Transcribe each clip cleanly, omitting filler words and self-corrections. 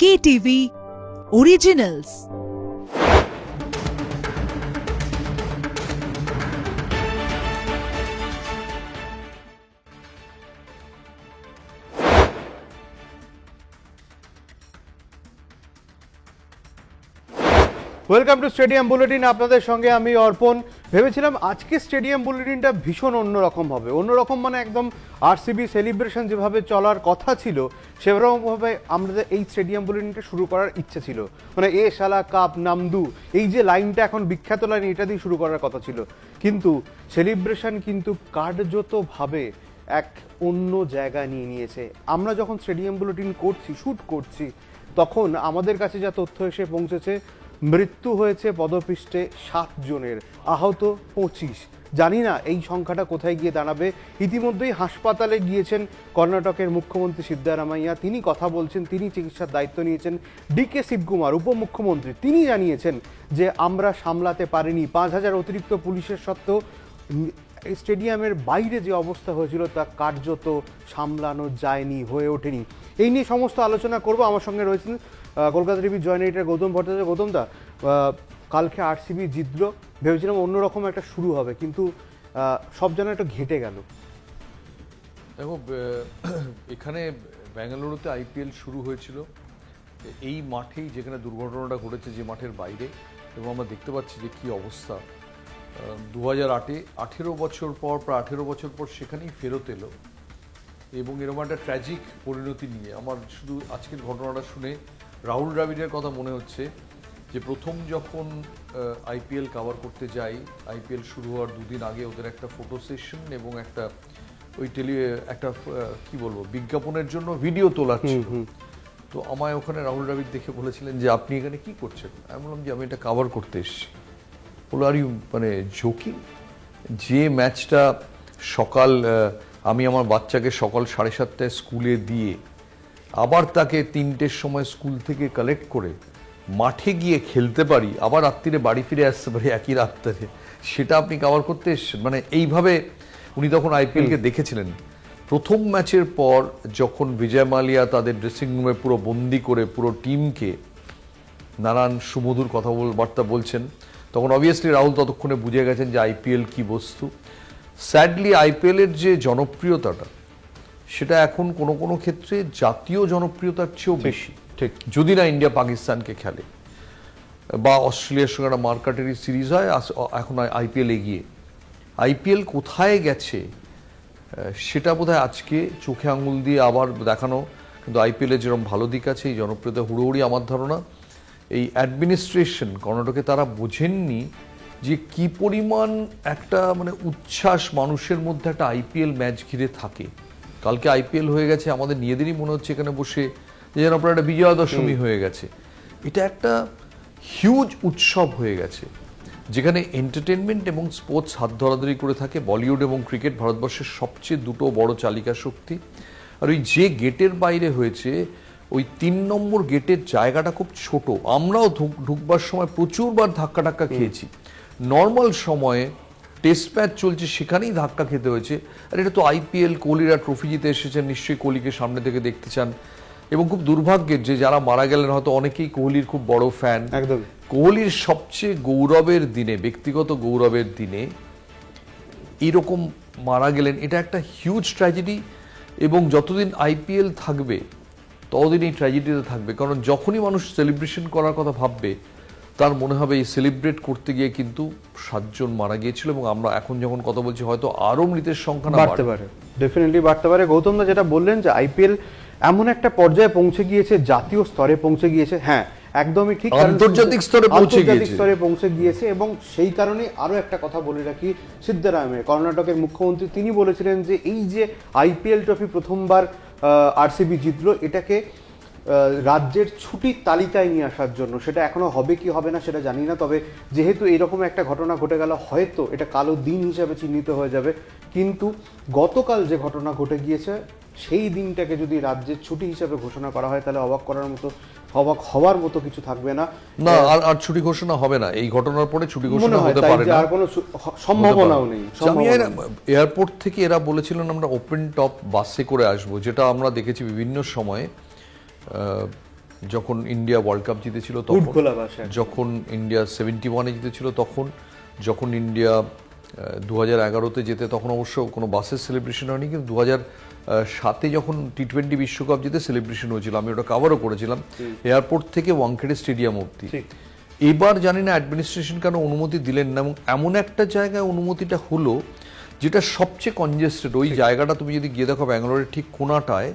KTV Originals। Welcome to stadium bulletin. আপনাদের সঙ্গে আমি অর্পণ। ভেবেছিলাম আজকে স্টেডিয়াম বুলেটিনটা ভীষণ অন্যরকম হবে। অন্যরকম মানে একদম আরসিবি সেলিব্রেশন যেভাবে চলার কথা ছিল সেরকমভাবে আমাদের এই স্টেডিয়াম বুলেটিনটা শুরু করার ইচ্ছে ছিল। মানে এ শালা কাপ নামদু, এই যে লাইনটা এখন বিখ্যাত লাইন, এটা দিয়ে শুরু করার কথা ছিল। কিন্তু সেলিব্রেশন কিন্তু কার্যতভাবে এক অন্য জায়গা নিয়ে নিয়েছে। আমরা যখন স্টেডিয়াম বুলেটিন করছি, শ্যুট করছি, তখন আমাদের কাছে যা তথ্য এসে পৌঁছেছে, মৃত্যু হয়েছে পদপৃষ্ঠে 7 জনের, আহত 25। জানি না এই সংখ্যাটা কোথায় গিয়ে দাঁড়াবে। ইতিমধ্যেই হাসপাতালে গিয়েছেন কর্ণাটকের মুখ্যমন্ত্রী সিদ্দারামাইয়া, তিনি কথা বলছেন, তিনি চিকিৎসার দায়িত্ব নিয়েছেন। ডিকে শিবকুমার উপমুখ্যমন্ত্রী, তিনি জানিয়েছেন যে আমরা সামলাতে পারিনি। 5000 অতিরিক্ত পুলিশের সত্ত্বেও স্টেডিয়ামের বাইরে যে অবস্থা হয়েছিল তা কার্যত সামলানো যায়নি, হয়ে ওঠেনি। এই নিয়ে সমস্ত আলোচনা করব। আমার সঙ্গে রয়েছেন কলকাতা টিভির জয়েন্ট এডিটর গৌতম ভট্টাচার্য। গৌতম দা, কালকে আরসিবি জিতলো, ভেবেছিলাম অন্যরকম একটা শুরু হবে, কিন্তু সব যেন একটু ঘেটে গেল। দেখো, এখানে বেঙ্গালুরুতে আইপিএল শুরু হয়েছিল এই মাঠেই, যেখানে দুর্ঘটনাটা ঘটেছে, যে মাঠের বাইরে। এবং আমরা দেখতে পাচ্ছি যে কী অবস্থা। 2008-এ 18 বছর পর, প্রায় 18 বছর পর সেখানেই ফেরত এলো এবং এরকম একটা ট্র্যাজিক পরিণতি নিয়ে। আমার শুধু আজকের ঘটনাটা শুনে রাহুল দ্রাবিড়ের কথা মনে হচ্ছে যে প্রথম যখন আইপিএল কভার করতে যাই, আইপিএল শুরু হওয়ার দুদিন আগে ওদের একটা ফটো সেশন এবং একটা ওই একটা কি বলবো, বিজ্ঞাপনের জন্য ভিডিও তোলার ছিল। তো আমায় ওখানে রাহুল দ্রাবিড় দেখে বলেছিলেন যে আপনি এখানে কি করছেন? আমি বললাম যে আমি এটা কভার করতে এসেছি। বলো আর ইউ মানে জোকিং? যে ম্যাচটা সকাল, আমি আমার বাচ্চাকে সকাল 7:30টায় স্কুলে দিয়ে আবার তাকে 3টের সময় স্কুল থেকে কালেক্ট করে মাঠে গিয়ে খেলতে পারি, আবার রাত্রিরে বাড়ি ফিরে আসতে পারি একই রাত্রে, সেটা আপনি কভার করতে এসেছেন? মানে এইভাবে উনি তখন আইপিএলকে দেখেছিলেন। প্রথম ম্যাচের পর যখন বিজয় মালিয়া তাদের ড্রেসিং রুমে পুরো বন্দি করে পুরো টিমকে নানান সুমধুর কথাবার্তা বলছেন, তখন অবভিয়াসলি রাহুল ততক্ষণে বুঝে গেছেন যে আইপিএল কি বস্তু। স্যাডলি আইপিএলের যে জনপ্রিয়তাটা, সেটা এখন কোনো কোনো ক্ষেত্রে জাতীয় জনপ্রিয়তার চেয়েও বেশি। ঠিক, যদি না ইন্ডিয়া পাকিস্তানকে খেলে বা অস্ট্রেলিয়ার সঙ্গে একটা মার্কাটারি সিরিজ হয়, এখন আইপিএল এগিয়ে। আইপিএল কোথায় গেছে সেটা বোধহয় আজকে চোখে আঙুল দিয়ে আবার দেখানো। কিন্তু আইপিএলের যেরকম ভালো দিক আছে, এই জনপ্রিয়তা হুড়োহুড়ি, আমার ধারণা এই অ্যাডমিনিস্ট্রেশন কর্ণাটকে তারা বোঝেননি যে কি পরিমাণ একটা মানে উচ্ছ্বাস মানুষের মধ্যে একটা আইপিএল ম্যাচ ঘিরে থাকে। কালকে আইপিএল হয়ে গেছে, আমাদের নিজেদেরই মনে হচ্ছে এখানে বসে যে যেন আপনার একটা বিজয়া দশমী হয়ে গেছে। এটা একটা হিউজ উৎসব হয়ে গেছে, যেখানে এন্টারটেনমেন্ট এবং স্পোর্টস হাত ধরাধরি করে থাকে। বলিউড এবং ক্রিকেট ভারতবর্ষের সবচেয়ে দুটো বড় চালিকা শক্তি। আর ওই যে গেটের বাইরে হয়েছে, ওই 3 নম্বর গেটের জায়গাটা খুব ছোট। আমরাও ঢুকবার সময় প্রচুরবার ধাক্কা খেয়েছি। নর্মাল সময়ে টেস্ট ম্যাচ চলছে, সেখানেই ধাক্কা খেতে হয়েছে। আর এটা তো আইপিএল, কোহলিরা ট্রফি জিতে এসেছেন, নিশ্চয়ই কোহলিকে সামনে থেকে দেখতে চান। এবং খুব দুর্ভাগ্যের যে যারা মারা গেলেন, হয়তো অনেকেই কোহলির খুব বড় ফ্যান। একদম কোহলির সবচেয়ে গৌরবের দিনে, ব্যক্তিগত গৌরবের দিনে এরকম মারা গেলেন, এটা একটা হিউজ ট্র্যাজেডি। এবং যতদিন আইপিএল থাকবে ততদিন এই ট্র্যাজেডিটা থাকবে। কারণ যখনই মানুষ সেলিব্রেশন করার কথা ভাববে, তার মনে হবে এই সেলিব্রেট করতে গিয়ে কিন্তু 7 জন মারা গিয়েছিল। এবং আমরা এখন যখন কথা বলছি, হয়তো আরো মৃতের সংখ্যা বাড়তে পারে, ডেফিনেটলি বাড়তে পারে। গৌতম দা যেটা বললেন যে আইপিএল এমন একটা পর্যায়ে পৌঁছে গিয়েছে, জাতীয় স্তরে পৌঁছে গিয়েছে। হ্যাঁ, একদমই ঠিক, আন্তর্জাতিক স্তরে পৌঁছে গিয়েছে। এবং সেই কারণে আরো একটা কথা বলে রাখি, সিদ্দারামাইয়া কর্ণাটকের মুখ্যমন্ত্রী, তিনি বলেছিলেন যে এই যে আইপিএল ট্রফি প্রথমবার আরসিবি জিতলো, এটাকে রাজ্যের ছুটির তালিকায় নিয়ে আসার জন্য। সেটা এখনো হবে কি হবে না সেটা জানি না, তবে যেহেতু এরকম একটা ঘটনা ঘটে গেল, হয়তো এটা কালো দিন হিসাবে চিহ্নিত হয়ে যাবে। কিন্তু গতকাল যে ঘটনা ঘটে গিয়েছে, সেই দিনটাকে যদি রাজ্যের ছুটি হিসাবে ঘোষণা করা হয়, তাহলে অবাক হওয়ার মতো কিছু থাকবে না। না, আর ছুটি ঘোষণা হবে না। এই ঘটনার পরে ছুটি ঘোষণা হতে পারে না, আর কোনো সম্ভাবনাও নেই। এয়ারপোর্ট থেকে এরা বলেছিলেন আমরা ওপেন টপ বাসে করে আসবো, যেটা আমরা দেখেছি বিভিন্ন সময়ে যখন ইন্ডিয়া ওয়ার্ল্ড কাপ জিতেছিল তখন, উঠখোলা বাসে। যখন ইন্ডিয়া 71-এ জিতেছিল তখন, যখন ইন্ডিয়া 2011-তে যেতে তখন অবশ্য কোনো বাসের সেলিব্রেশন হয়নি, কিন্তু 2007-এ যখন টি20 বিশ্বকাপ জিতে সেলিব্রেশন হয়েছিল, আমি ওটা কাভারও করেছিলাম এয়ারপোর্ট থেকে ওয়াংখেড়ে স্টেডিয়াম অবধি। এবার জানি না অ্যাডমিনিস্ট্রেশন কেন অনুমতি দিলেন না, এবং এমন একটা জায়গায় অনুমতিটা হলো যেটা সবচেয়ে কনজেস্টেড। ওই জায়গাটা তুমি যদি গিয়ে দেখো ব্যাঙ্গালোরের ঠিক কোনাটায়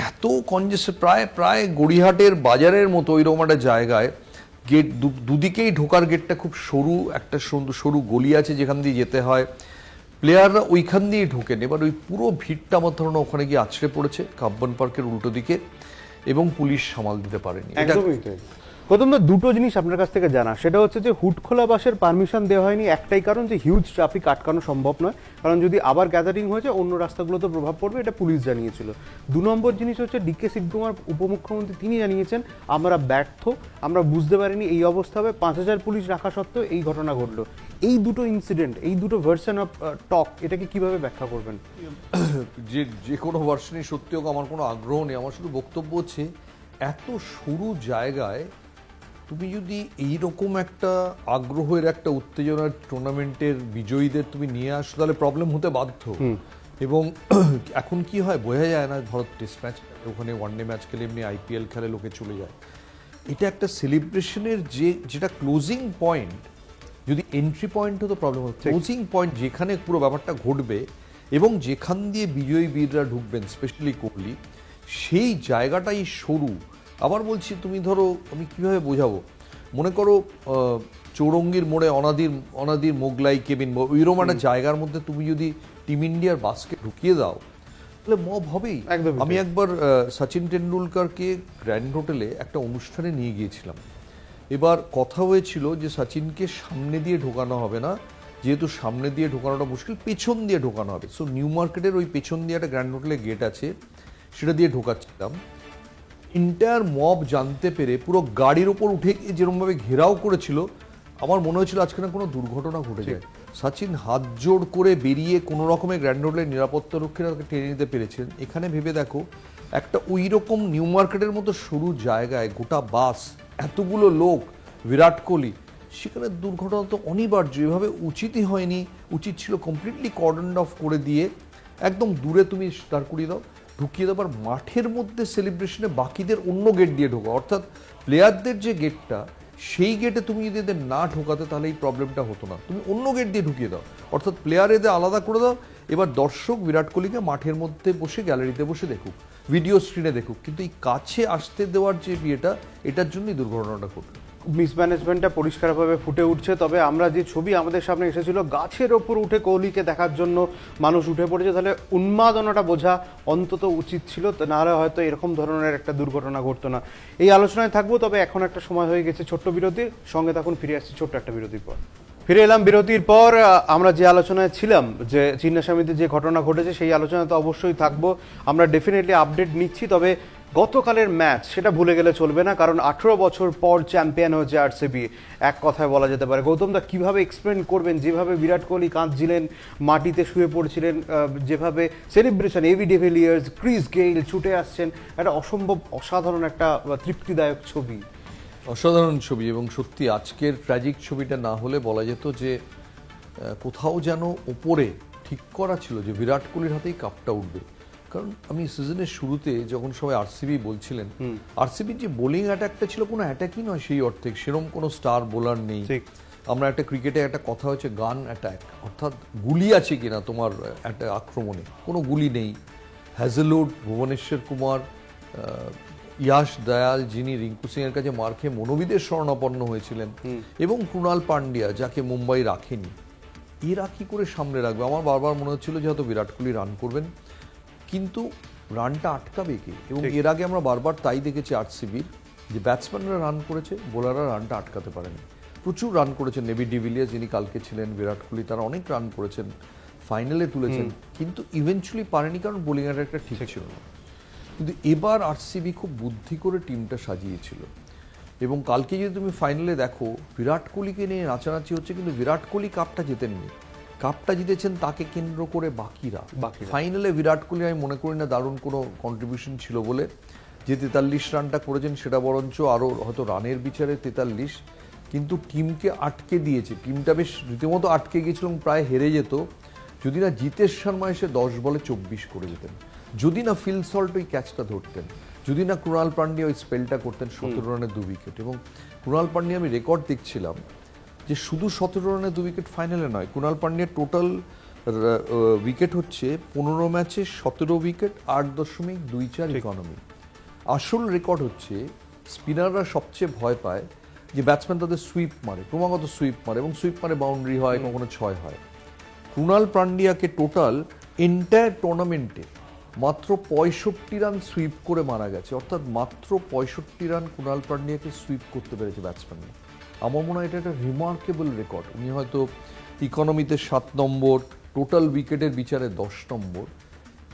এত কনজেস্টেড, প্রায় গড়িয়াহাটের বাজারের মতো ওইরকম একটা জায়গায়। গেট দুদিকেই ঢোকার গেটটা খুব সরু, একটা সরু গলি আছে যেখান দিয়ে যেতে হয়, প্লেয়াররা ওইখান দিয়ে ঢোকেন। এবার ওই পুরো ভিড়টা আমার ধারণা ওখানে গিয়ে আছড়ে পড়েছে কাব্বান পার্কের উল্টো দিকে, এবং পুলিশ সামাল দিতে পারেনি। প্রথম তো দুটো জিনিস আপনার কাছ থেকে জানা, সেটা হচ্ছে যে হুটখোলা বাসের পারমিশন দেওয়া হয়নি একটাই কারণ, যে হিউজ ট্রাফিক আটকানো সম্ভব নয়, কারণ যদি আবার গ্যাদারিং হয়েছে অন্য রাস্তাগুলোতে প্রভাব পড়বে, এটা পুলিশ জানিয়েছিল। 2 নম্বর জিনিস হচ্ছে ডিকে শিবকুমার উপমুখ্যমন্ত্রী তিনি জানিয়েছেন আমরা ব্যর্থ, আমরা বুঝতে পারিনি এই অবস্থা হবে, 5000 পুলিশ রাখা সত্ত্বেও এই ঘটনা ঘটলো। এই দুটো ইনসিডেন্ট, এই দুটো ভার্সন অফ টক, এটাকে কিভাবে ব্যাখ্যা করবেন? যে কোনো ভার্সনই সত্যি হোক আমার কোনো আগ্রহ নেই, আমার শুধু বক্তব্য হচ্ছে এত সরু জায়গায় তুমি যদি এইরকম একটা আগ্রহের একটা উত্তেজনার টুর্নামেন্টের বিজয়ীদের তুমি নিয়ে আসো তাহলে প্রবলেম হতে বাধ্য। এবং এখন কি হয় বোঝা যায় না, ভারত টেস্ট ম্যাচ ওখানে ওয়ানডে ম্যাচ খেলে এমনি IPL খেলে লোকে চলে যায়, এটা একটা সেলিব্রেশনের যেটা ক্লোজিং পয়েন্ট, যদি এন্ট্রি পয়েন্ট হতো প্রবলেম হতো, ক্লোজিং পয়েন্ট যেখানে পুরো ব্যাপারটা ঘটবে এবং যেখান দিয়ে বিজয়ী বীররা ঢুকবেন স্পেশালি কোহলি, সেই জায়গাটাই সরু। আবার বলছি, তুমি ধরো আমি কিভাবে বোঝাবো, মনে করো চৌরঙ্গির মোড়ে অনাদির মোগলাই কেবিন, ওইরকম একটা জায়গার মধ্যে তুমি যদি টিম ইন্ডিয়ার বাসকে ঢুকিয়ে দাও তাহলে মব হবেই। আমি একবার সচিন টেন্ডুলকারকে গ্র্যান্ড হোটেলে একটা অনুষ্ঠানে নিয়ে গিয়েছিলাম। এবার কথা হয়েছিল যে সচিনকে সামনে দিয়ে ঢোকানো হবে না, যেহেতু সামনে দিয়ে ঢোকানোটা মুশকিল, পেছন দিয়ে ঢোকানো হবে। সো নিউ মার্কেটের ওই পেছন দিয়ে একটা গ্র্যান্ড হোটেলের গেট আছে, সেটা দিয়ে ঢোকাচ্ছিলাম। ইন্টায়ার মব জানতে পেরে পুরো গাড়ির ওপর উঠে গিয়ে যেরকমভাবে ঘেরাও করেছিল, আমার মনে হয়েছিল আজকে না কোনো দুর্ঘটনা ঘটে যায়। সচিন হাত জোড় করে বেরিয়ে কোনো রকমের গ্র্যান্ড হোটেলের নিরাপত্তা রক্ষীরা তাকে টেনে নিতে পেরেছিলেন। এখানে ভেবে দেখো, একটা ওই রকম নিউ মার্কেটের মতো সরু জায়গায় গোটা বাস, এতগুলো লোক, বিরাট কোহলি, সেখানে দুর্ঘটনা তো অনিবার্য। এভাবে উচিতই হয়নি, উচিত ছিল কমপ্লিটলি কর্ডন অফ করে দিয়ে একদম দূরে তুমি দাঁড় করিয়ে দাও, ঢুকিয়ে দেবার মাঠের মধ্যে সেলিব্রেশনে বাকিদের অন্য গেট দিয়ে ঢোকা, অর্থাৎ প্লেয়ারদের যে গেটটা সেই গেটে তুমি যদি এদের না ঢোকাতে তাহলে এই প্রবলেমটা হতো না। তুমি অন্য গেট দিয়ে ঢুকিয়ে দাও, অর্থাৎ প্লেয়ার এদের আলাদা করে দাও। এবার দর্শক বিরাট কোহলিকে মাঠের মধ্যে বসে গ্যালারিতে বসে দেখুক, ভিডিও স্ক্রিনে দেখুক, কিন্তু এই কাছে আসতে দেওয়ার যে বিয়েটা, এটার জন্যই দুর্ঘটনাটা ঘটলো। মিসম্যানেজমেন্টটা পরিষ্কারভাবে ফুটে উঠছে। তবে আমরা যে ছবি আমাদের সামনে এসেছিল, গাছের ওপর উঠে কোহলিকে দেখার জন্য মানুষ উঠে পড়েছে, তাহলে উন্মাদনাটা বোঝা অন্তত উচিত ছিল, নাহলে হয়তো এরকম ধরনের একটা দুর্ঘটনা ঘটতো না। এই আলোচনায় থাকবো, তবে এখন একটা সময় হয়ে গেছে ছোট্ট বিরতির, সঙ্গে তখন ফিরে আসছি ছোট্ট একটা বিরতির পর। ফিরে এলাম বিরতির পর। আমরা যে আলোচনায় ছিলাম, যে চিন্নাস্বামীতে যে ঘটনা ঘটেছে সেই আলোচনায় তো অবশ্যই থাকবো, আমরা ডেফিনেটলি আপডেট নিচ্ছি। তবে গতকালের ম্যাচ সেটা ভুলে গেলে চলবে না, কারণ 18 বছর পর চ্যাম্পিয়ন হয়েছে RCB, এক কথায় বলা যেতে পারে। গৌতম দা কিভাবে এক্সপ্লেন করবেন, যেভাবে বিরাট কোহলি কাঁদছিলেন, মাটিতে শুয়ে পড়ছিলেন, যেভাবে celebration, A B de Villiers, Chris Gayle ছুটে আসছেন, একটা অসম্ভব অসাধারণ একটা তৃপ্তিদায়ক ছবি, অসাধারণ ছবি। এবং সত্যি আজকের ট্র্যাজিক ছবিটা না হলে বলা যেত যে কোথাও যেন ওপরে ঠিক করা ছিল যে বিরাট কোহলির হাতেই কাপটা উঠবে। কারণ আমি সিজনের শুরুতে যখন সবাই RCB বলছিলেন, RCBর যে বোলিং অ্যাটাকটা ছিল কোনো অ্যাটাকই নয় সেই অর্থে, সেরকম কোনো স্টার বোলার নেই। আমরা একটা ক্রিকেটে একটা কথা হচ্ছে গান অ্যাটাক, অর্থাৎ গুলি আছে কিনা তোমার একটা আক্রমণে, কোনো গুলি নেই। হ্যাজেলউড, ভুবনেশ্বর কুমার, ইয়াশ দয়াল, যিনি রিঙ্কু সিং এর কাছে মার খেয়ে মনোবিদের শরণাপন্ন হয়েছিলেন, এবং কুণাল পান্ডিয়া, যাকে মুম্বাই রাখেনি, এরা কি করে সামনে রাখবে? আমার বারবার মনে হচ্ছিল যে হয়তো বিরাট কোহলি রান করবেন, কিন্তু রানটা আটকাবে কে? এবং এর আগে আমরা বারবার তাই দেখেছি RCBর, যে ব্যাটসম্যানরা রান করেছে, বোলাররা রানটা আটকাতে পারেনি। প্রচুর রান করেছেন এবি ডিভিলিয়ার্স, যিনি কালকে ছিলেন, বিরাট কোহলি, তারা অনেক রান করেছেন, ফাইনালে তুলেছেন, কিন্তু ইভেন্চুয়ালি পারেনি, কারণ বোলিং অ্যাটাকটা ঠিক ছিল না। কিন্তু এবার RCB খুব বুদ্ধি করে টিমটা সাজিয়েছিল, এবং কালকে যদি তুমি ফাইনালে দেখো বিরাট কোহলিকে নিয়ে নাচানাচি হচ্ছে, কিন্তু বিরাট কোহলি কাপটা জেতেননি, কাপটা জিতেছেন তাকে কেন্দ্র করে বাকিরা। ফাইনালে বিরাট কোহলি আমি মনে করি না দারুণ কোনো কন্ট্রিবিউশন ছিল বলে যে 43 রানটা করেছেন সেটা বরঞ্চ আরও হয়তো রানের বিচারে 43, কিন্তু টিমকে আটকে দিয়েছে। টিমটা বেশ রীতিমতো আটকে গিয়েছিল এবং প্রায় হেরে যেত যদি না জিতেশ শর্মা এসে 10 বলে 24 করে যেতেন, যদি না ফিল সল্ট ওই ক্যাচটা ধরতেন, যদি না কুণাল পান্ডিয়া ওই স্পেলটা করতেন 17 রানে 2 উইকেট। এবং কুণাল পান্ডিয়া আমি রেকর্ড দেখছিলাম যে শুধু 17 রানে 2 উইকেট ফাইনালে নয়, কুণাল পান্ডিয়ার টোটাল উইকেট হচ্ছে 15 ম্যাচে 17 উইকেট, 8.24 ইকোনমি। আসল রেকর্ড হচ্ছে স্পিনাররা সবচেয়ে ভয় পায় যে ব্যাটসম্যান তাদের সুইপ মারে, ক্রমাগত সুইপ মারে এবং সুইপ মারে বাউন্ডারি হয়, কখনো 6 হয়। কুণাল পান্ডিয়াকে টোটাল এন্টায়ার টুর্নামেন্টে মাত্র 65 রান সুইপ করে মারা গেছে, অর্থাৎ মাত্র 65 রান কুণাল পান্ডিয়াকে সুইপ করতে পেরেছে ব্যাটসম্যানরা। আমার মনে হয় এটা একটা রিমার্কেবল রেকর্ড। উনি হয়তো ইকোনমিতে 7 নম্বর, টোটাল উইকেটের বিচারে 10 নম্বর,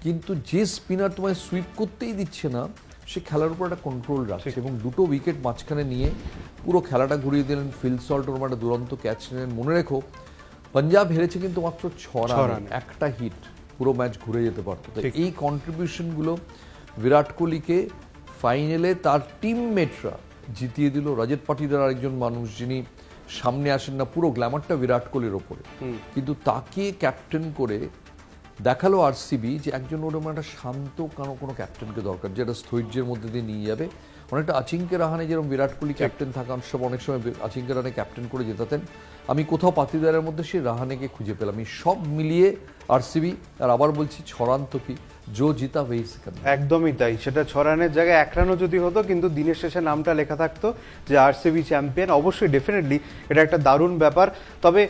কিন্তু যে স্পিনার তোমায় সুইপ করতেই দিচ্ছে না সে খেলার উপর একটা কন্ট্রোল রাখছে এবং 2টো উইকেট মাঝখানে নিয়ে পুরো খেলাটা ঘুরিয়ে দিলেন। ফিল সল্ট ওর একটা দুরন্ত ক্যাচ নিলেন। মনে রেখো পাঞ্জাব হেরেছে কিন্তু মাত্র 6 রানে, একটা হিট পুরো ম্যাচ ঘুরে যেতে পারতো। এই কন্ট্রিবিউশনগুলো বিরাট কোহলিকে ফাইনালে তার টিমমেটরা জিতিয়ে দিল। রজত পাটিদার আরেকজন মানুষ যিনি সামনে আসেন না, পুরো গ্ল্যামারটা বিরাট কোহলির ওপরে, কিন্তু তাকে ক্যাপ্টেন করে দেখালো আরসিবি যে একজন ওরকম একটা শান্ত কোনো ক্যাপ্টেনকে দরকার, যেটা স্থৈর্যের মধ্যে দিয়ে নিয়ে যাবে। অনেকটা অজিঙ্ক্য রাহানে যেরকম বিরাট কোহলি ক্যাপ্টেন থাকা অনেক সময় অজিঙ্ক্য রাহানে ক্যাপ্টেন করে জেতাতেন, আমি কোথাও পাতিদারের মধ্যে সেই রাহানেকে খুঁজে পেলাম। এই সব মিলিয়ে আরসিবি, আর আবার বলছি 6 রান তো কি জো জিতা ওই সেকেন্ড, একদমই তাই। সেটা 6 রানের জায়গায় 1 রানও যদি হতো, কিন্তু দিনের শেষে নামটা লেখা থাকতো যে আরসিবি চ্যাম্পিয়ন। অবশ্যই ডেফিনেটলি এটা একটা দারুণ ব্যাপার। তবে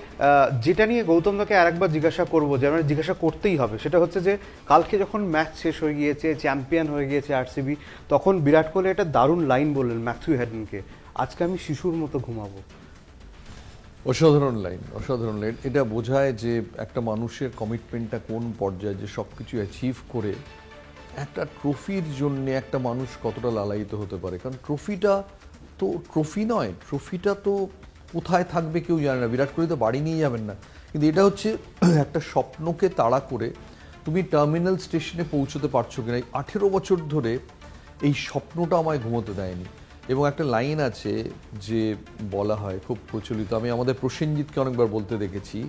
যেটা নিয়ে গৌতম দাকে আরেকবার জিজ্ঞাসা করবো, যে আমার জিজ্ঞাসা করতেই হবে, সেটা হচ্ছে যে কালকে যখন ম্যাচ শেষ হয়ে গিয়েছে, চ্যাম্পিয়ন হয়ে গিয়েছে আরসিবি, তখন বিরাট কোহলি একটা দারুণ লাইন বললেন ম্যাথিউ হেডেনকে, আজকে আমি শিশুর মতো ঘুমাবো। অসাধারণ লাইন, অসাধারণ লাইন। এটা বোঝায় যে একটা মানুষের কমিটমেন্টটা কোন পর্যায়ে, যে সব কিছু অ্যাচিভ করে একটা ট্রফির জন্য একটা মানুষ কতটা লালায়িত হতে পারে। কারণ ট্রফিটা তো ট্রফি নয়, ট্রফিটা তো কোথায় থাকবে কেউ জানে না, বিরাট কোহলি তো বাড়ি নিয়ে যাবেন না, কিন্তু এটা হচ্ছে একটা স্বপ্নকে তাড়া করে তুমি টার্মিনাল স্টেশনে পৌঁছতে পারছো কিনা। 18 বছর ধরে এই স্বপ্নটা আমায় ঘুমোতে দেয়নি। এবং একটা লাইন আছে যে বলা হয় খুব প্রচলিত, আমি আমাদের প্রসেনজিৎকে অনেকবার বলতে দেখেছি,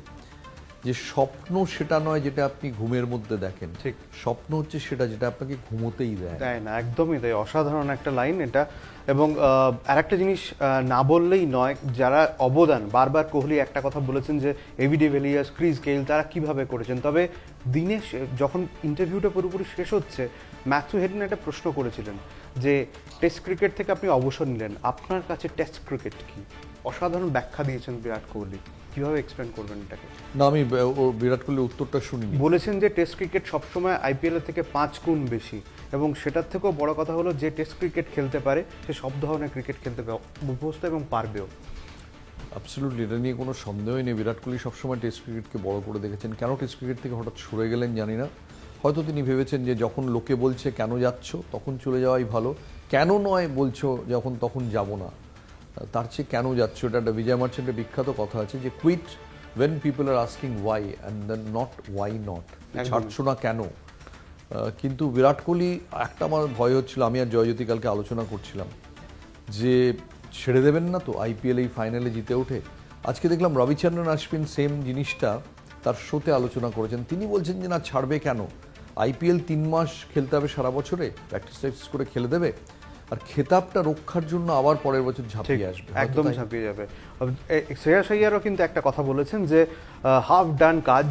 যে স্বপ্ন সেটা নয় যেটা আপনি ঘুমের মধ্যে দেখেন, ঠিক স্বপ্ন হচ্ছে সেটা যেটা আপনাকে ঘুমোতেই দেয় না। একদমই তাই, অসাধারণ একটা লাইন এটা। এবং আরেকটা জিনিস না বললেই নয়, যারা অবদান, বারবার কোহলি একটা কথা বলেছেন যে এবি ডিভিলিয়ার্স, ক্রিস গেইল তারা কিভাবে করেছেন। তবে দিনে যখন ইন্টারভিউটা পুরোপুরি শেষ হচ্ছে, ম্যাথিউ হেডেন একটা প্রশ্ন করেছিলেন যে টেস্ট ক্রিকেট থেকে আপনি অবসর নিলেন, আপনার কাছে টেস্ট ক্রিকেট কি? অসাধারণ ব্যাখ্যা দিয়েছেন বিরাট কোহলি। কিভাবে এক্সপ্লেন করবেন এটাকে? না, আমি বিরাট কোহলির উত্তরটা শুনিনি। বলেছেন যে টেস্ট ক্রিকেট সবসময় আইপিএল এর থেকে 5 গুণ বেশি, এবং সেটার থেকেও বড় কথা হলো যে টেস্ট ক্রিকেট খেলতে পারে সে সব ধরনের ক্রিকেট খেলতে অভ্যস্ত এবং পারবেও। অ্যাবসলিউটলি, এটা নিয়ে কোনো সন্দেহই নেই। বিরাট কোহলি সবসময় টেস্ট ক্রিকেটকে বড় করে দেখেছেন। কেন টেস্ট ক্রিকেট থেকে হঠাৎ সরে গেলেন জানি না। হয়তো তিনি ভেবেছেন যে যখন লোকে বলছে কেন যাচ্ছ, তখন চলে যাওয়াই ভালো, কেন নয় বলছো যখন, তখন যাব না, তার চেয়ে কেন যাচ্ছ। এটা একটা বিজয় মার্চেন্টের বিখ্যাত কথা আছে যে quit when people are asking why and then not why not, ছাড়ছো না কেন। কিন্তু বিরাট কোহলি, একটা আমার ভয় হচ্ছিল, আমি আর জয়জ্যোতি কালকে আলোচনা করছিলাম যে ছেড়ে দেবেন না তো আইপিএল এই ফাইনালে জিতে ওঠে। আজকে দেখলাম রবিচন্দ্রন অশ্বিন সেম জিনিসটা তার শোতে আলোচনা করেছেন। তিনি বলছেন যে না, ছাড়বে কেন, আইপিএল 3 মাস খেলতে হবে সারা বছরে, প্র্যাকটিস করে খেলে দেবে, আর খেতাবটা রক্ষার জন্য আবার পরের বছর ঝাঁপিয়ে আসবে, একদম ঝাঁপিয়ে যাবে। শ্রেয়াস আইয়ারও কিন্তু একটা কথা বলেছেন যে হাফ ডান কাজ,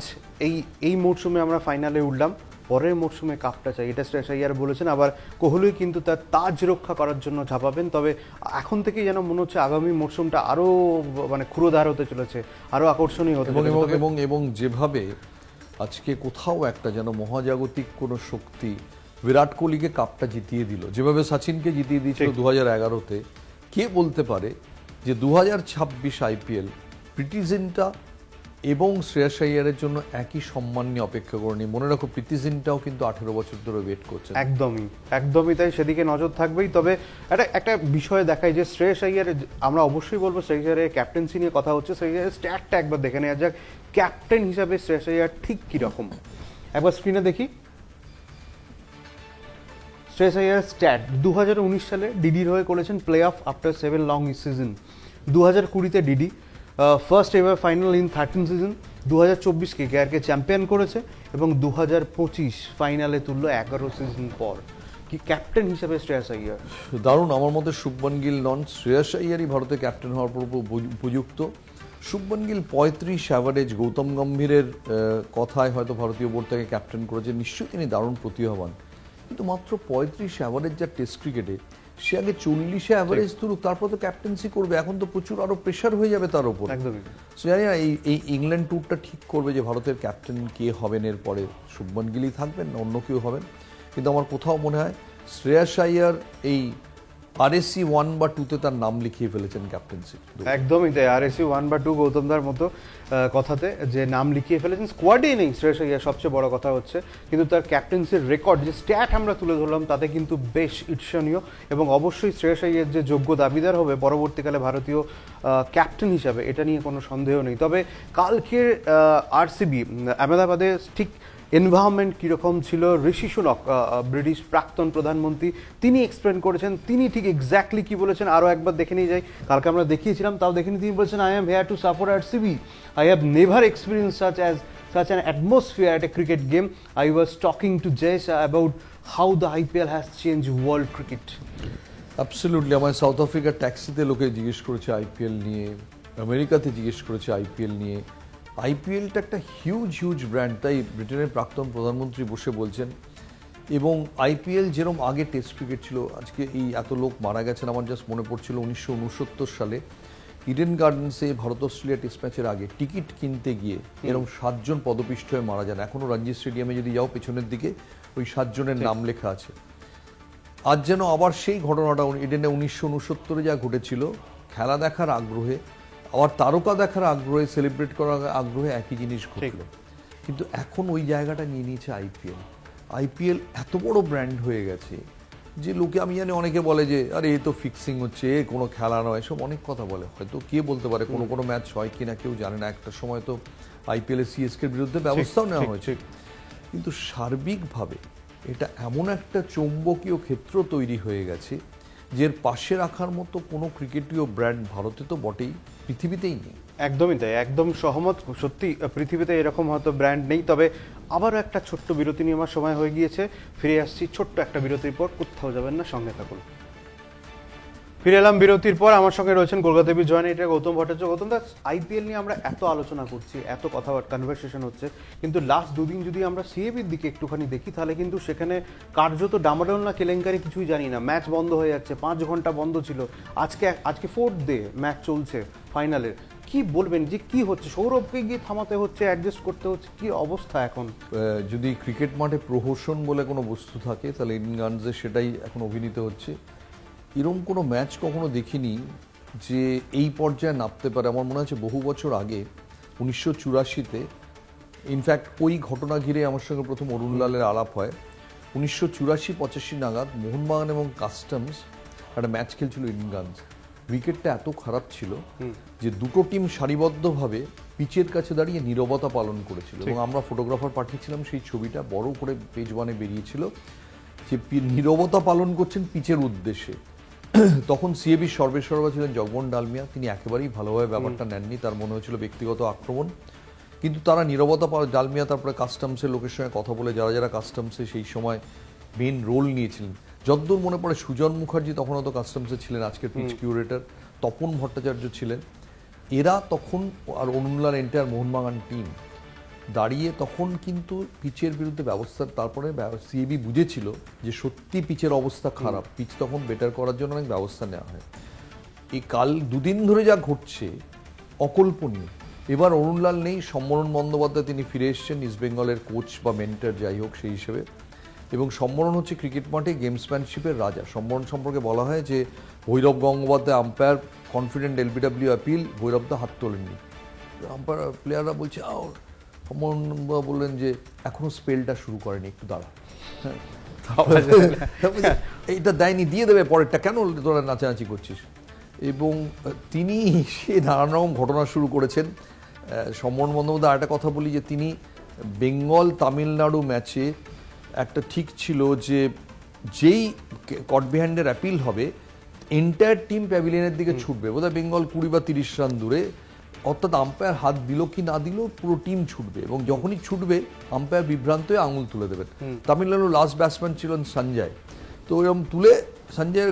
এই মরশুমে আমরা ফাইনালে উঠলাম, পরের মরশুমে কাপটা চাই, এটা শ্রেয়াস আইয়ার বলেছেন। আবার কোহলি কিন্তু তার তাজ রক্ষা করার জন্য ঝাঁপাবেন। তবে এখন থেকেই যেন মনে হচ্ছে আগামী মরশুমটা আরো মানে ক্ষুরোধার হতে চলেছে, আরো আকর্ষণীয় হতে চলেছে। এবং যেভাবে আজকে কোথাও একটা যেন মহাজাগতিক কোনো শক্তি বিরাট কোহলিকে কাপটা জিতিয়ে দিল, যেভাবে সচিনকে জিতিয়ে দিয়েছিল 2011-তে, কে বলতে পারে যে 2026 আইপিএল প্রীতি জিন্টা এবং শ্রেয়াস আইয়ারের জন্য একই সম্মান নিয়ে অপেক্ষা করেনি। মনে রাখো প্রীতি জিন্টাও কিন্তু 18 বছর ধরে ওয়েট করছে। একদমই তাই, সেদিকে নজর থাকবেই। তবে একটা বিষয় দেখায় যে শ্রেয়াস আইয়ারের, আমরা অবশ্যই বলবো শ্রেয়াস আইয়ারের ক্যাপ্টেন্সি নিয়ে কথা হচ্ছে, শ্রেয়াস আইয়ারের স্ট্যাটটা একবার দেখে নেওয়া যাক। ক্যাপ্টেন হিসাবে শ্রেয়াস আইয়ার ঠিক কিরকম, একবার স্ক্রিনে দেখি। শ্রেয়াস আইয়ার স্ট্যাট 2019 সালে ডিডির হয়ে করেছেন play off after 7 long season. 2020-তে DD first ever final in 13 season. 2024 কেকেআরকে চ্যাম্পিয়ন করেছে এবং 2025 ফাইনালে তুললো 11 সিজন পর। কি ক্যাপ্টেন হিসেবে শ্রেয়াস আইয়ার দারুণ। আমার মতে শুভমন গিল নন, শ্রেয়াস আইয়ারই ভারতের ক্যাপ্টেন হওয়ার পর উপযুক্ত। শুভমন গিল 35 অ্যাভারেজ, গৌতম গম্ভীরের কথায় হয়তো ভারতীয় বোর্ড থেকে ক্যাপ্টেন করেছে, নিশ্চয়ই তিনি দারুণ প্রতিভাবান, কিন্তু মাত্র 35 অ্যাভারেজ যা টেস্ট ক্রিকেটে, সে আগে 40 অ্যাভারেজ তুলুক, তারপর তো ক্যাপ্টেন্সি করবে। এখন তো প্রচুর আরো প্রেশার হয়ে যাবে তার উপর। একদমই। জানি না এই ইংল্যান্ড ট্যুরটা ঠিক করবে যে ভারতের ক্যাপ্টেন কে হবেন এরপরে, শুভমন গিলই থাকবেন না অন্য কেউ হবেন। কিন্তু আমার কোথাও মনে হয় শ্রেয়াস আইয়ার এই RSC 1 বা 2-তে তার নাম লিখিয়ে ফেলেছেন ক্যাপ্টেন্সি। একদমই তাই, RSC 1 বা 2 গৌতমদার মতো কথাতে যে নাম লিখিয়ে ফেলেছেন। স্কোয়াডেই নেই শ্রেয়াস আইয়ার, সবচেয়ে বড় কথা হচ্ছে, কিন্তু তার ক্যাপ্টেন্সির রেকর্ড যে স্ট্যাট আমরা তুলে ধরলাম তাতে কিন্তু বেশ ঈর্ষণীয়। এবং অবশ্যই শ্রেয়াস আইয়ার যে যোগ্য দাবিদার হবে পরবর্তীকালে ভারতীয় ক্যাপ্টেন হিসাবে, এটা নিয়ে কোনো সন্দেহ নেই। তবে কালকের RCB আহমেদাবাদে ঠিক এনভায়রনমেন্ট কীরকম ছিল, ঋষি সুনক ব্রিটিশ প্রাক্তন প্রধানমন্ত্রী তিনি এক্সপ্লেন করেছেন, তিনি ঠিক এক্স্যাক্টলি কি বলেছেন আরও একবার দেখে নিয়ে যাই। কালকে আমরা দেখিয়েছিলাম, তাও দেখে নিয়ে তিনি বলেছেন, I am here to support RCB, I have never experience such an atmosphere at a cricket game. I was talking to Jay about how the IPL has changed world cricket. Absolutely. আমার south আফ্রিকার ট্যাক্সিতে লোকে জিজ্ঞেস করেছে IPL নিয়ে, আমেরিকাতে জিজ্ঞেস করেছে IPL নিয়ে। IPLটা একটা হিউজ ব্র্যান্ড, তাই ব্রিটেনের প্রাক্তন প্রধানমন্ত্রী বসে বলছেন। এবং IPL যেরকম আগে টেস্ট ক্রিকেট ছিল, আজকে এই এত লোক মারা গেছেন, আমার জাস্ট মনে পড়ছিল 1969 সালে ইডেন গার্ডেন্সে ভারত অস্ট্রেলিয়া টেস্ট ম্যাচের আগে টিকিট কিনতে গিয়ে এরকম 7 জন পদপিষ্ট হয়ে মারা যান। এখনও রঞ্জি স্টেডিয়ামে যদি যাও পেছনের দিকে ওই 7 জনের নাম লেখা আছে। আজ যেন আবার সেই ঘটনাটা ইডেনে 1969 যা ঘটেছিল, খেলা দেখার আগ্রহে, আবার তারকা দেখার আগ্রহে, সেলিব্রেট করার আগ্রহে একই জিনিস ঘটল। কিন্তু এখন ওই জায়গাটা নিয়ে নিয়েছে IPL এত বড় ব্র্যান্ড হয়ে গেছে যে লোকে, আমি জানি অনেকে বলে যে আরে এ তো ফিক্সিং হচ্ছে, এ কোনো খেলা নয়, এসব অনেক কথা বলে। হয়তো কে বলতে পারে কোনো ম্যাচ হয় কিনা কেউ জানে না। একটা সময় তো IPL-এ CSK-র বিরুদ্ধে ব্যবস্থাও নেওয়া হয়েছে। কিন্তু সার্বিকভাবে এটা এমন একটা চৌম্বকীয় ক্ষেত্র তৈরি হয়ে গেছে যে এর পাশে রাখার মতো কোনো ক্রিকেটীয় ব্র্যান্ড ভারতে তো বটেই, পৃথিবীতেই নেই। একদমই তাই, একদম সহমত। সত্যি পৃথিবীতে এরকম হয়তো ব্র্যান্ড নেই। তবে আবারও একটা ছোট্ট বিরতি নেওয়ার সময় হয়ে গিয়েছে, ফিরে আসছি ছোট্ট একটা বিরতির পর, কোথাও যাবেন না, সঙ্গে থাকুন। ফিরে এলাম বিরতির পর, আমার সঙ্গে রয়েছেন কলকাতা টিভি জয়েন এটা গৌতম ভট্টাচার্য। গৌতম দা, IPL নিয়ে আমরা এত আলোচনা করছি, এত কথা কনভারসেশন হচ্ছে, কিন্তু লাস্ট দুদিন যদি আমরা CAB-র দিকে একটুখানি দেখি, তাহলে কিন্তু সেখানে কার্যত ডামাডোল না কেলেঙ্কারি কিছুই জানি না। ম্যাচ বন্ধ হয়ে যাচ্ছে, 5 ঘন্টা বন্ধ ছিল, আজকে 4th ডে ম্যাচ চলছে ফাইনালের। কি বলবেন যে কি হচ্ছে? সৌরভকে গিয়ে থামাতে হচ্ছে, অ্যাডজাস্ট করতে হচ্ছে, কি অবস্থা এখন? যদি ক্রিকেট মাঠে প্রহসন বলে কোনো বস্তু থাকে তাহলে ইডেন গার্ডেন্সে সেটাই এখন অভিনীত হচ্ছে। এরকম কোনো ম্যাচ কখনো দেখিনি যে এই পর্যায়ে নামতে পারে। আমার মনে হচ্ছে বহু বছর আগে 1984-তে, ইনফ্যাক্ট ওই ঘটনা ঘিরে আমার সঙ্গে প্রথম অরুণ লালের আলাপ হয়। 1984-85 নাগাদ মোহনবাগান এবং কাস্টমস একটা ম্যাচ খেলছিল ইডেন গার্ডেন্স। উইকেটটা এত খারাপ ছিল যে দুটো টিম সারিবদ্ধভাবে পিচের কাছে দাঁড়িয়ে নীরবতা পালন করেছিল, এবং আমরা ফটোগ্রাফার পাঠিয়েছিলাম, সেই ছবিটা বড় করে পেজ 1-এ বেরিয়েছিল যে নীরবতা পালন করছেন পিচের উদ্দেশ্যে। তখন CAB সর্বেসর্বা ছিলেন জগমোহন ডালমিয়া, তিনি একেবারেই ভালোভাবে ব্যাপারটা নেননি, তার মনে হয়েছিল ব্যক্তিগত আক্রমণ। কিন্তু তারা নীরবতা ডালমিয়া তারপরে কাস্টমসের লোকের সঙ্গে কথা বলে, যারা কাস্টমসে সেই সময় মেন রোল নিয়েছিলেন, যতদূর মনে পড়ে সুজন মুখার্জি তখন হয়তো কাস্টমসে ছিলেন, আজকের পিচ কিউরেটর তপন ভট্টাচার্য ছিলেন, এরা তখন, আর অনুনলাল এন্টায়ার মোহনবাগান টিম দাঁড়িয়ে তখন কিন্তু পিচের বিরুদ্ধে ব্যবস্থা, তারপরে CAB বুঝেছিল যে সত্যি পিচের অবস্থা খারাপ, পিচ তখন বেটার করার জন্য অনেক ব্যবস্থা নেওয়া হয়। এই কাল দুদিন ধরে যা ঘটছে অকল্পনীয়। এবার অরুণলাল নেই, সম্মরণ বন্দ্যোপাধ্যায় তিনি ফিরে এসছেন, ইস্টবেঙ্গলের কোচ বা মেন্টর যাই হোক সেই হিসেবে। এবং সম্মরণ হচ্ছে ক্রিকেট মাঠে গেমসম্যানশিপের রাজা। সম্মরণ সম্পর্কে বলা হয় যে Bhairab Gangopadhyay umpire, confident LBW appeal, ভৈরবদা হাত তোলেননি, আম্পায়ার প্লেয়াররা বলছে সম্মরণ বললেন যে এখনো স্পেলটা শুরু করেনি, একটু দাঁড়া, এইটা দেয়নি, দিয়ে দেবে পরেরটা, কেন তোরা নাচানাচি করছিস? এবং তিনি সে নানান রকম ঘটনা শুরু করেছেন। সম্মরণ বন্দ্যোপাধ্যায় একটা কথা বলি যে তিনি বেঙ্গল তামিলনাড়ু ম্যাচে একটা ঠিক ছিল যে যেই কট বিহাইন্ডের অ্যাপিল হবে এন্টায়ার টিম প্যাভিলিয়নের দিকে ছুটবে, বোধহয় বেঙ্গল 20 বা 30 রান দূরে, অর্থাৎ আম্পায়ার হাত দিল কি না দিল পুরো টিম ছুটবে, এবং যখনই ছুটবে আম্পায়ার বিভ্রান্ত হয়ে আঙুল তুলে দেবেন। তামিলনাড়ু লাস্ট ব্যাটসম্যান ছিলেন সঞ্জয়, তো এরকম তুলে সঞ্জয়ের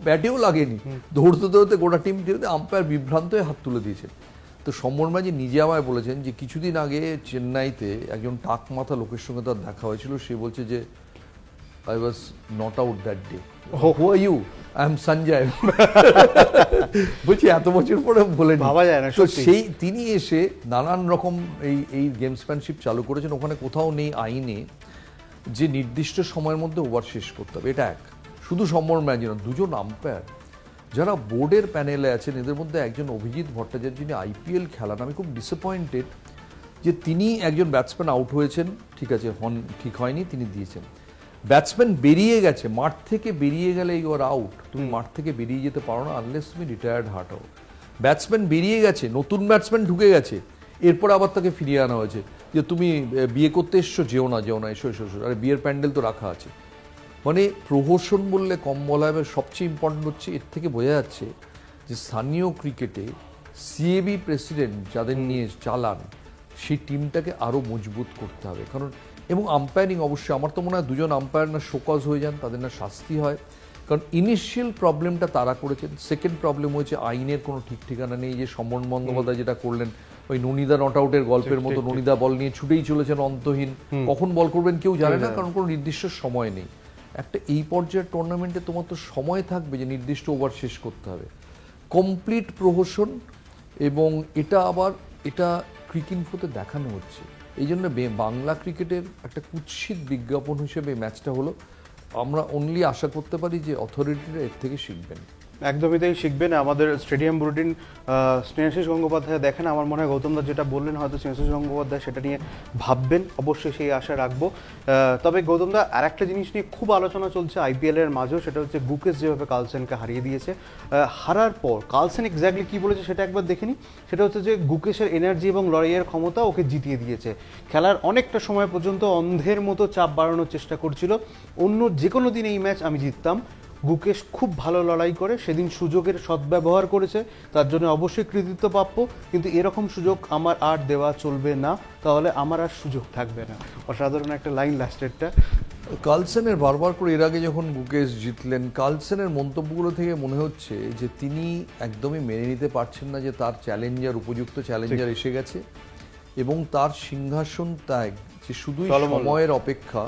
ব্যাটেও লাগেনি, দৌড়তে দৌড়তে গোটা টিম আম্পায়ার বিভ্রান্ত হয়ে হাত তুলে দিয়েছে। তো সমর মাঝি নিজে আমায় বলেছেন যে কিছুদিন আগে চেন্নাইতে একজন টাক মাথা লোকের সঙ্গে তার দেখা হয়েছিল, সে বলছে যে I was not out that day. Oh, who are you? I am Sanjay. বলছি এত বছর পরে বলেন ভাবা যায় না, তো সত্যি। সেই তিনি এসে নানান রকম এই গেমসম্যানশিপ চালু করেছেন। ওখানে কোথাও নেই আইনে যে নির্দিষ্ট সময়ের মধ্যে ওভার শেষ করতে হবে, এটা এক। শুধু সমর ম্যাচই না, দুজন আম্পায়ার যারা বোর্ডের প্যানেলে আছেন, এদের মধ্যে একজন অভিজিৎ ভট্টাচার্য, যিনি আইপিএল খেলান। আমি খুব ডিসঅ্যাপয়েন্টেড যে তিনি একজন ব্যাটসম্যান আউট হয়েছেন, ঠিক আছে, ঠিক হয়নি, তিনি দিয়েছেন। ব্যাটসম্যান বেরিয়ে গেছে, মাঠ থেকে বেরিয়ে গেলে ইউ আর আউট, তুমি মাঠ থেকে বেরিয়ে যেতে পারো না আনলেস তুমি রিটায়ার্ড হার্ট হও। ব্যাটসম্যান বেরিয়ে গেছে, নতুন ব্যাটসম্যান ঢুকে গেছে, এরপর আবার তাকে ফিরিয়ে আনা হয়েছে যে তুমি বিয়ে করতে এসছো, যেও না এসো এসো এসো, আরে বিয়ের প্যান্ডেল তো রাখা আছে। মানে প্রহসন বললে কম বলা হবে। সবচেয়ে ইম্পর্টেন্ট হচ্ছে এর থেকে বোঝা যাচ্ছে যে স্থানীয় ক্রিকেটে সিএবি প্রেসিডেন্ট যাদের নিয়ে চালান, সেই টিমটাকে আরও মজবুত করতে হবে। কারণ এবং আম্পায়ারিং অবশ্যই, আমার তো মনে হয় দুজন আম্পায়ার না শোকজ হয়ে যান, তাদের না শাস্তি হয়। কারণ ইনিশিয়াল প্রবলেমটা তারা করেছেন। সেকেন্ড প্রবলেম হয়েছে আইনের কোনো ঠিক ঠিকানা নেই। যে সমন বন্দ্যোপাধ্যায় যেটা করলেন, ওই ননিদা নট আউটের গল্পের মতো, ননিদা বল নিয়ে ছুটেই চলেছেন অন্তহীন, কখন বল করবেন কেউ জানে না, কারণ কোনো নির্দিষ্ট সময় নেই। একটা এই পর্যায়ের টুর্নামেন্টে তোমার তো সময় থাকবে যে নির্দিষ্ট ওভার শেষ করতে হবে। কমপ্লিট প্রহসন, এবং এটা ক্রিকইনফোতে দেখানো হচ্ছে। এই জন্য বাংলা ক্রিকেটের একটা কুৎসিত বিজ্ঞাপন হিসেবে ম্যাচটা হলো। আমরা অনলি আশা করতে পারি যে অথরিটিরা এর থেকে শিখবেন। একদমই তাই, শিখবেন। আমাদের স্টেডিয়াম বুলেটিন স্নেহাশিস গঙ্গোপাধ্যায় দেখেন, আমার মনে হয় গৌতমদা যেটা বললেন হয়তো স্নেহাশিস গঙ্গোপাধ্যায় সেটা নিয়ে ভাববেন, অবশ্যই সেই আশা রাখবো। তবে গৌতমদা আর একটা জিনিস নিয়ে খুব আলোচনা চলছে আইপিএলের মাঝেও, সেটা হচ্ছে গুকেশ যেভাবে কার্লসেনকে হারিয়ে দিয়েছে। হারার পর কার্লসেন এক্স্যাক্টলি কী বলেছে সেটা একবার দেখে নিই। সেটা হচ্ছে যে গুকেশের এনার্জি এবং লড়াইয়ের ক্ষমতা ওকে জিতিয়ে দিয়েছে। খেলার অনেকটা সময় পর্যন্ত অন্ধের মতো চাপ বাড়ানোর চেষ্টা করছিল, অন্য যে কোনো দিন এই ম্যাচ আমি জিততাম। গুকেশ খুব ভালো লড়াই করে সেদিন সুযোগের সদ্ব্যবহার করেছে, তার জন্য অবশ্যই কৃতিত্ব প্রাপ্য, কিন্তু এরকম সুযোগ আমার আর দেওয়া চলবে না, তাহলে আমার আর সুযোগ থাকবে না। অসাধারণ একটা লাইন লাস্টেরটা। কার্লসেনের বারবার করে এর আগে যখন গুকেশ জিতলেন, কার্লসেনের মন্তব্যগুলো থেকে মনে হচ্ছে যে তিনি একদমই মেনে নিতে পারছেন না যে তার চ্যালেঞ্জার, উপযুক্ত চ্যালেঞ্জার এসে গেছে, এবং তার সিংহাসন ত্যাগ যে শুধুই সময়ের অপেক্ষা,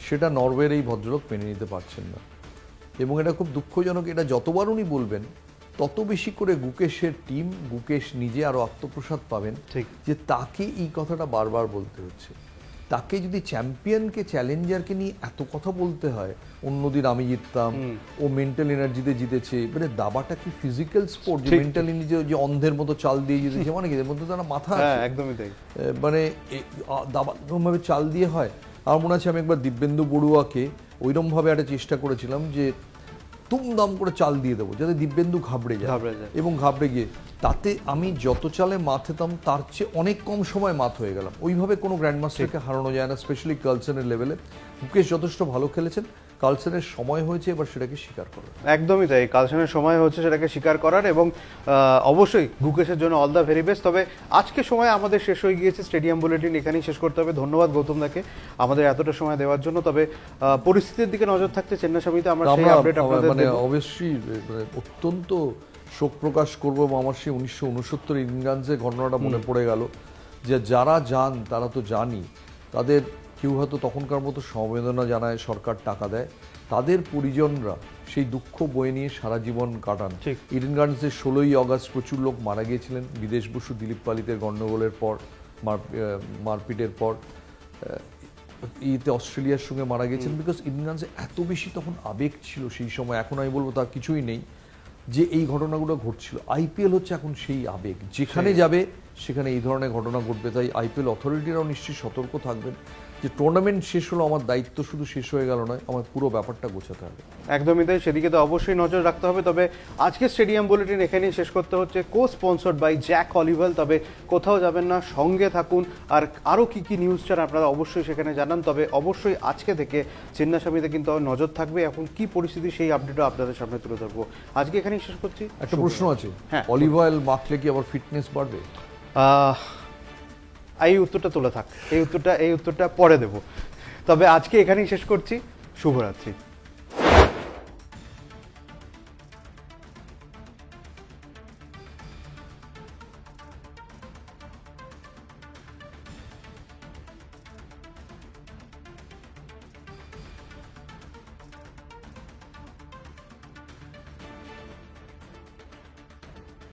সেটা নরওয়ের এই ভদ্রলোক মেনে নিতে পারছেন না। এবং এটা খুব দুঃখজনক। এটা যতবার উনি বলবেন তত বেশি করে গুকেশের টিম, গুকেশ নিজে আরো আত্মপ্রসাদ পাবেন যে তাকে এই কথাটা বারবার বলতে হচ্ছে। তাকে যদি চ্যাম্পিয়নকে, চ্যালেঞ্জারকে নিয়ে এত কথা বলতে হয়, অন্যদিন আমি জিততাম, ও মেন্টাল এনার্জিতে জিতেছে, মানে দাবাটা কি ফিজিক্যাল স্পোর্ট যে মেন্টাল এনার্জি, যে অন্ধের মতো চাল দিয়ে জিতেছে, মানে কি এর মধ্যে তারা মাথা আছে? একদমই তাই। মানে দাবা এরকমভাবে চাল দিয়ে হয়। আমার মনে আছে আমি একবার দিব্যেন্দু বড়ুয়াকে ওইরকমভাবে একটা চেষ্টা করেছিলাম যে তুমদাম করে চাল দিয়ে দেবো যাতে দিব্যেন্দু ঘাবড়ে যায়, এবং ঘাবড়ে গিয়ে তাতে আমি যত চালে মাথেতাম তার চেয়ে অনেক কম সময় মাথ হয়ে গেলাম। ওইভাবে কোনো গ্র্যান্ডমাস্টারকে হারানো যায় না, স্পেশালি কার্লসেনের লেভেলে। মুকেশ যথেষ্ট ভালো খেলেছেন, কার্লসেনের সময় হয়েছে এবার সেটাকে স্বীকার করার। একদমই তাই, কার্লসেনের সময় হচ্ছে সেটাকে স্বীকার করার, এবং অবশ্যই গুকেশের জন্য অল দ্য ভেরি বেস্ট। তবে আজকে সময় আমাদের শেষ হয়ে গিয়েছে, স্টেডিয়াম বুলেটিন এখানেই শেষ করতে হবে। ধন্যবাদ গৌতমদাকে আমাদের এতটা সময় দেওয়ার জন্য। তবে পরিস্থিতির দিকে নজর থাকছে চেন্নাস্বামীতে, আমরা সেই আপডেট আপনাদের মানে অবশ্যই অত্যন্ত শোক প্রকাশ করবো। আমার সেই 1969 ইংল্যান্ডের ঘটনাটা মনে পড়ে গেল, যে যারা যান তারা তো জানি, তাদের কেউ হয়তো তখনকার মতো সমবেদনা জানায়, সরকার টাকা দেয়, তাদের পরিজনরা সেই দুঃখ বয়ে নিয়ে সারা জীবন কাটান। ইডেন গার্ডেন্সে 16ই অগাস্ট প্রচুর লোক মারা গিয়েছিলেন বিদেশ বসু দিলীপ পালিতের গণ্ডগোলের পর, মারপিটের পর। অস্ট্রেলিয়ার সঙ্গে মারা গিয়েছেন, বিকজ ইডেন গার্ডেন্সে এত বেশি তখন আবেগ ছিল সেই সময়। এখন আমি বলবো তার কিছুই নেই, যে এই ঘটনাগুলো ঘটছিল। আইপিএল হচ্ছে এখন সেই আবেগ, যেখানে যাবে সেখানে এই ধরনের ঘটনা ঘটবে। তাই আইপিএল অথরিটিরাও নিশ্চয়ই সতর্ক থাকবেন। যে টুর্নামেন্ট শেষ হলো, আমার দায়িত্ব শুধু শেষ হয়ে গেল নয়, আমার পুরো ব্যাপারটা গোছাতে হবে। একদমই তাই, সেদিকে তো অবশ্যই নজর রাখতে হবে। তবে আজকে স্টেডিয়াম বুলেটিন এখানেই শেষ করতে হচ্ছে, কো স্পন্সর্ড বাই জ্যাক অলিভাল। তবে কোথাও যাবেন না, সঙ্গে থাকুন। আর আরও কী কী নিউজ চান আপনারা অবশ্যই সেখানে জানান। তবে অবশ্যই আজকে থেকে চিন্নাস্বামীতে কিন্তু নজর থাকবে, এখন কি পরিস্থিতি সেই আপডেটও আপনাদের সামনে তুলে ধরবো। আজকে এখানেই শেষ করছি। একটা প্রশ্ন আছে, হ্যাঁ, অলিভ অয়েল মাখলে কি আবার ফিটনেস বাড়বে? এই উত্তরটা তোলা থাক, এই উত্তরটা পরে দেব। তবে আজকে এখানেই শেষ করছি। শুভরাত্রি।